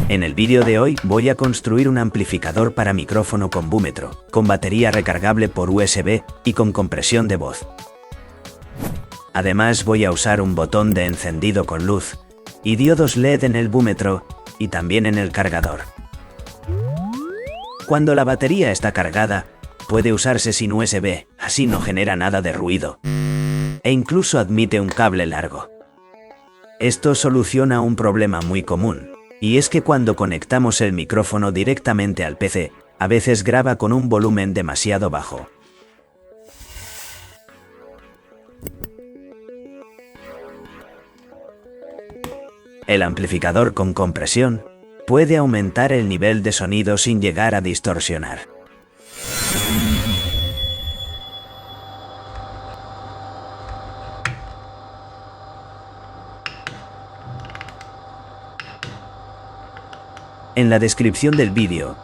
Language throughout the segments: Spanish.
En el vídeo de hoy voy a construir un amplificador para micrófono con búmetro, con batería recargable por USB y con compresión de voz. Además voy a usar un botón de encendido con luz y diodos LED en el búmetro y también en el cargador. Cuando la batería está cargada, puede usarse sin USB, así no genera nada de ruido. E incluso admite un cable largo. Esto soluciona un problema muy común, y es que cuando conectamos el micrófono directamente al PC, a veces graba con un volumen demasiado bajo. El amplificador con compresión puede aumentar el nivel de sonido sin llegar a distorsionar. En la descripción del vídeo,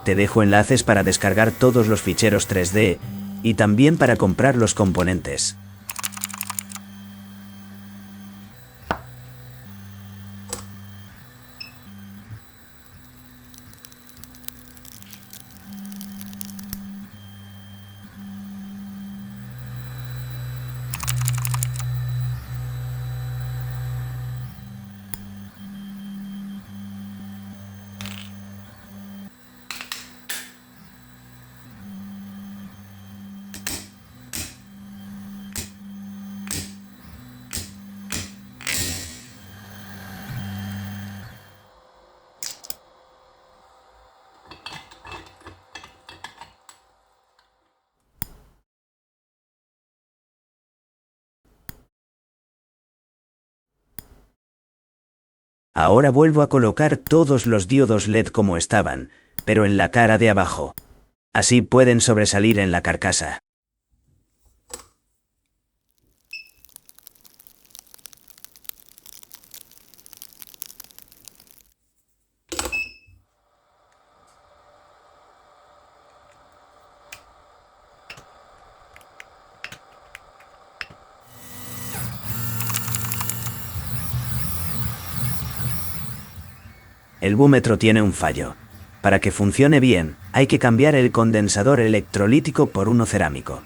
te dejo enlaces para descargar todos los ficheros 3D y también para comprar los componentes. Ahora vuelvo a colocar todos los diodos LED como estaban, pero en la cara de abajo. Así pueden sobresalir en la carcasa. El búmetro tiene un fallo. Para que funcione bien, hay que cambiar el condensador electrolítico por uno cerámico.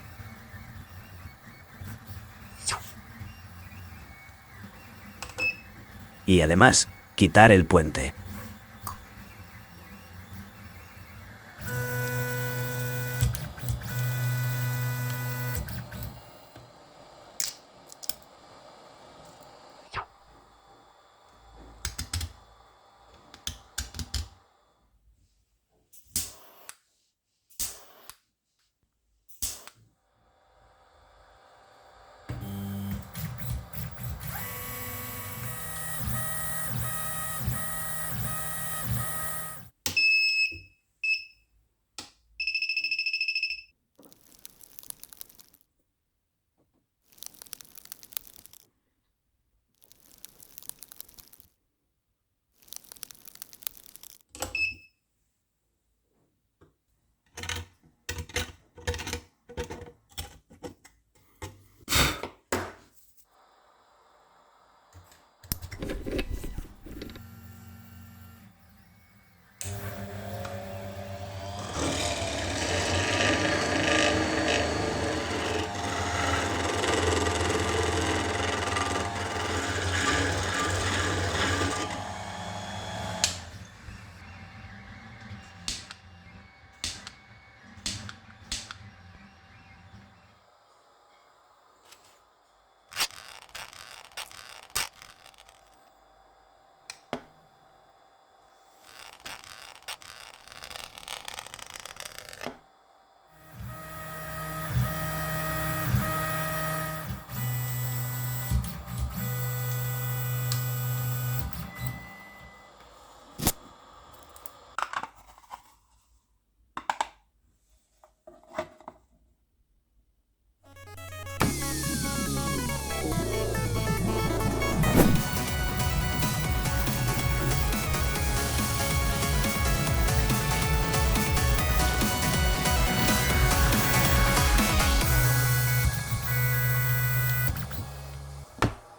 Y además, quitar el puente.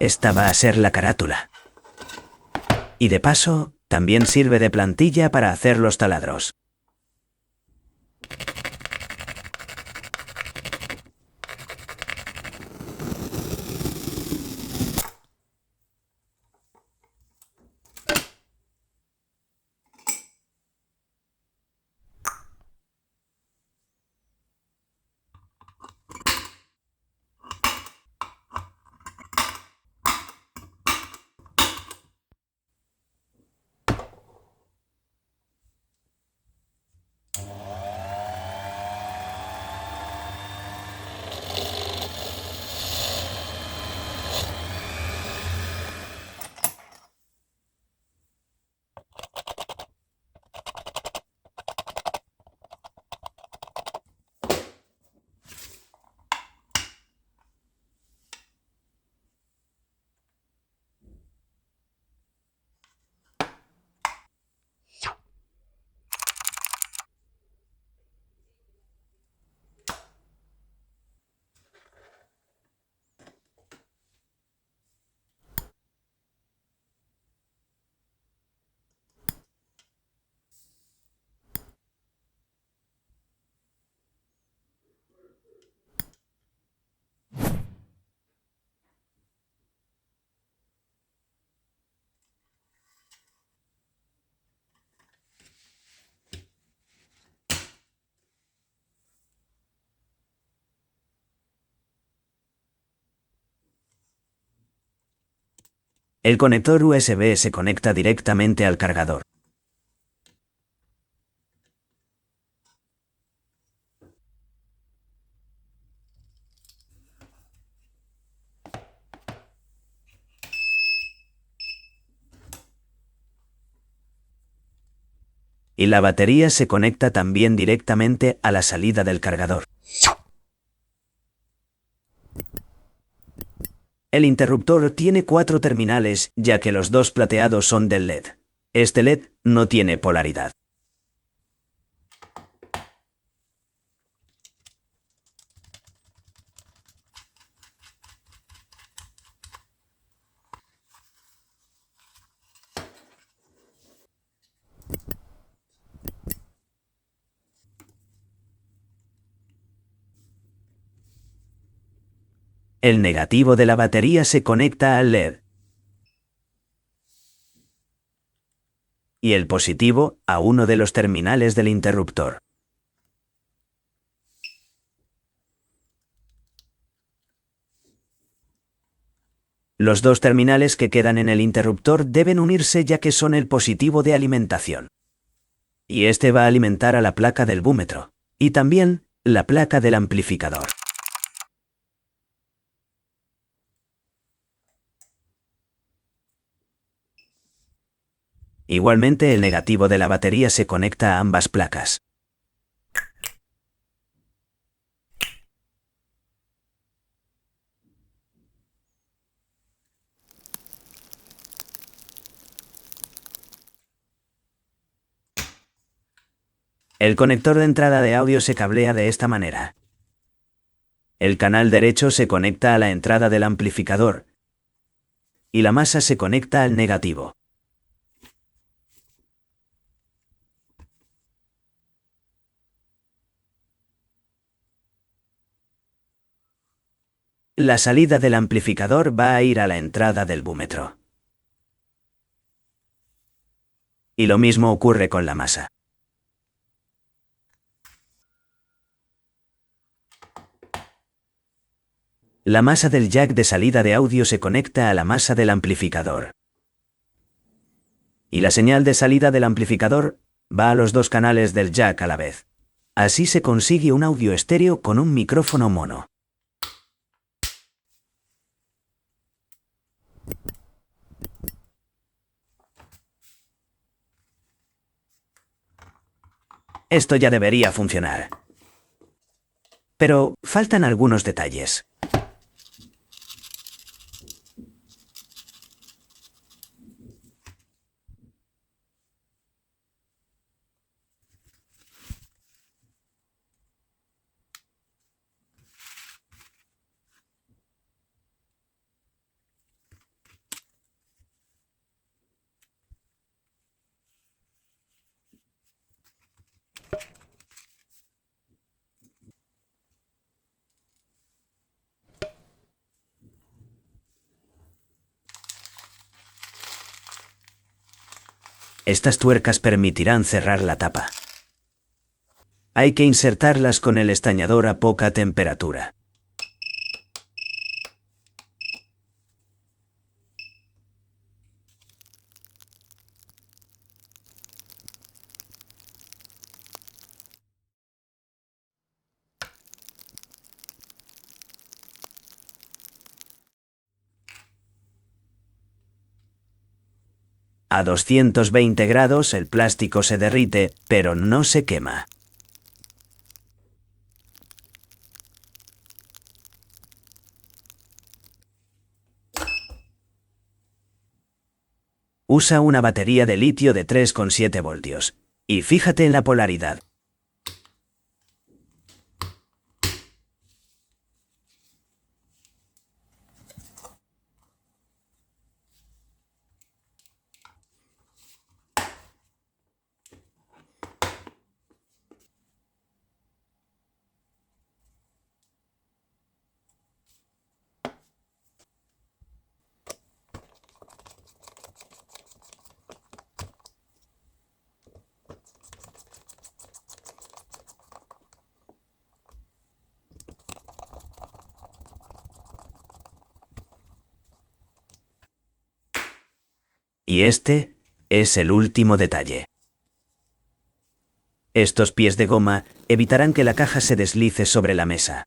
Esta va a ser la carátula. Y de paso, también sirve de plantilla para hacer los taladros. El conector USB se conecta directamente al cargador. Y la batería se conecta también directamente a la salida del cargador. El interruptor tiene 4 terminales, ya que los 2 plateados son del LED. Este LED no tiene polaridad. El negativo de la batería se conecta al LED. Y el positivo a uno de los terminales del interruptor. Los 2 terminales que quedan en el interruptor deben unirse ya que son el positivo de alimentación. Y este va a alimentar a la placa del búmetro. Y también la placa del amplificador. Igualmente el negativo de la batería se conecta a ambas placas. El conector de entrada de audio se cablea de esta manera. El canal derecho se conecta a la entrada del amplificador y la masa se conecta al negativo. La salida del amplificador va a ir a la entrada del búmetro. Y lo mismo ocurre con la masa. La masa del jack de salida de audio se conecta a la masa del amplificador. Y la señal de salida del amplificador va a los 2 canales del jack a la vez. Así se consigue un audio estéreo con un micrófono mono. Esto ya debería funcionar. Pero faltan algunos detalles. Estas tuercas permitirán cerrar la tapa. Hay que insertarlas con el estañador a poca temperatura. A 220 grados el plástico se derrite, pero no se quema. Usa una batería de litio de 3,7 voltios. Y fíjate en la polaridad. Y este es el último detalle. Estos pies de goma evitarán que la caja se deslice sobre la mesa.